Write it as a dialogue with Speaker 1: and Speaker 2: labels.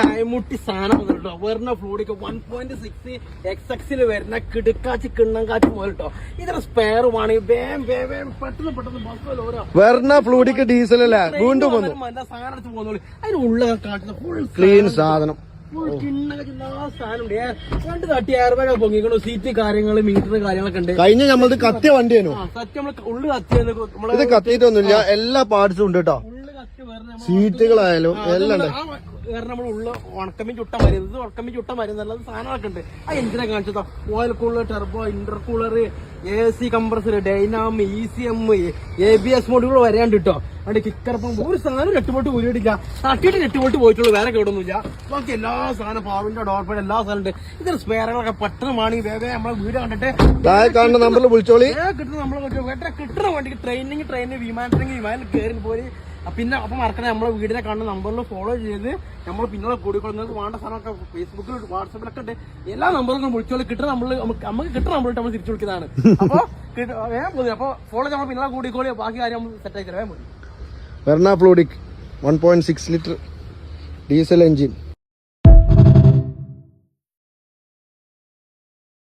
Speaker 1: അയമുട്ടി സാധനം വന്നിട്ടോ. വെറുന്ന ഫ്ലൂഡിക്ക് 1.6 XXൽ വരുന്ന കിടുക്കാച്ചി കിണ്ണം കാച്ചി മുതലിട്ടോ. ഇതിന് സ്പെയറുമാണ്. പെട്ടെന്ന് ബസ്
Speaker 2: വെറുന്ന ഫ്ലൂഡിക്ക് ഡീസൽ അല്ലേ വീണ്ടും വന്നു
Speaker 1: സാധനം എടുത്ത് പോകുന്നുള്ളൂ. അതിന് ഉള്ള കാട്ടുന്ന ഫുൾ
Speaker 2: ക്ലീൻ സാധനം.
Speaker 1: രണ്ട് തട്ടി എയർബാഗ് പൊങ്ങിക്കണു. സീറ്റ് കാര്യങ്ങള് മീറ്റർ കാര്യങ്ങളൊക്കെ ഉണ്ട്.
Speaker 2: കഴിഞ്ഞ നമ്മളത് കത്തിയ വണ്ടിയാണോ?
Speaker 1: സത്യം നമ്മള് ഉള്ളു കത്തിയെന്ന്
Speaker 2: ഇത് കത്തിയിട്ടൊന്നുമില്ല. എല്ലാ പാർട്സും ഉണ്ട് കേട്ടോ. സീറ്റുകളായാലും എല്ലാം ഉണ്ട്.
Speaker 1: നമ്മൾ ഉള്ള ഉണക്കമ്മി ചുട്ട മരുന്ന്, ഇത് ഉണക്കമ്മി ചുട്ട മരുന്ന് സാധനങ്ങളൊക്കെ ഉണ്ട്. അത് എന്തിനാ കാണിച്ചതോ? Oil cooler, turbo, intercooler, AC compressor, dynamo, ECM, ABS മോഡുകൾ വരാണ്ട് കേട്ടോ. അവിടെ കിക്കറപ്പം ഒരു സാധനം 8 വോൾട്ട് ഊരിയിട്ടില്ല. തട്ടിയിട്ട് 8 വോൾട്ട് പോയിട്ടുള്ളൂ. വേറെ കേടൊന്നുമില്ല. ബാക്കി എല്ലാ സാധനം പാവിന്റെ ഡോർപ്പേഡ് എല്ലാ സാധനം ഉണ്ട്. ഇതിന് സ്പെയറുകളൊക്കെ പെട്ടെന്ന് വേണമെങ്കിൽ വേഗം നമ്മളെ വീട് കണ്ടിട്ട്
Speaker 2: കാണുന്ന നമ്പറിൽ വിളിച്ചോളി.
Speaker 1: കിട്ടുന്ന നമ്മളെ കിട്ടുന്ന വണ്ടിക്ക് ട്രെയിനിങ് വിമാനത്തിൽ കയറി പോയി. പിന്നെ അപ്പം മറക്കണേ നമ്മളെ വീടിനെ കാണുന്ന നമ്പറിൽ ഫോളോ ചെയ്ത് നമ്മൾ പിന്നെ കൂടിക്കൊണ്ട് നിങ്ങൾക്ക് വേണ്ട സാധനമൊക്കെ ഫേസ്ബുക്കിൽ വാട്സാപ്പിലൊക്കെ ഉണ്ട്. എല്ലാ നമ്പറും വിളിച്ചോളി. കിട്ടുന്ന നമുക്ക് കിട്ടുന്ന നമ്പറിട്ട് നമ്മൾ തിരിച്ചു വിളിക്കുന്നതാണ്. അപ്പോൾ വേഗം പോയി. അപ്പോൾ ഫോളോ നമ്മൾ പിന്നെ കൂടിക്കോളി. ബാക്കി കാര്യം നമ്മൾ സെറ്റാക്കി തരാൻ മതി.
Speaker 2: Verna fluidic 1.6 litre diesel engine.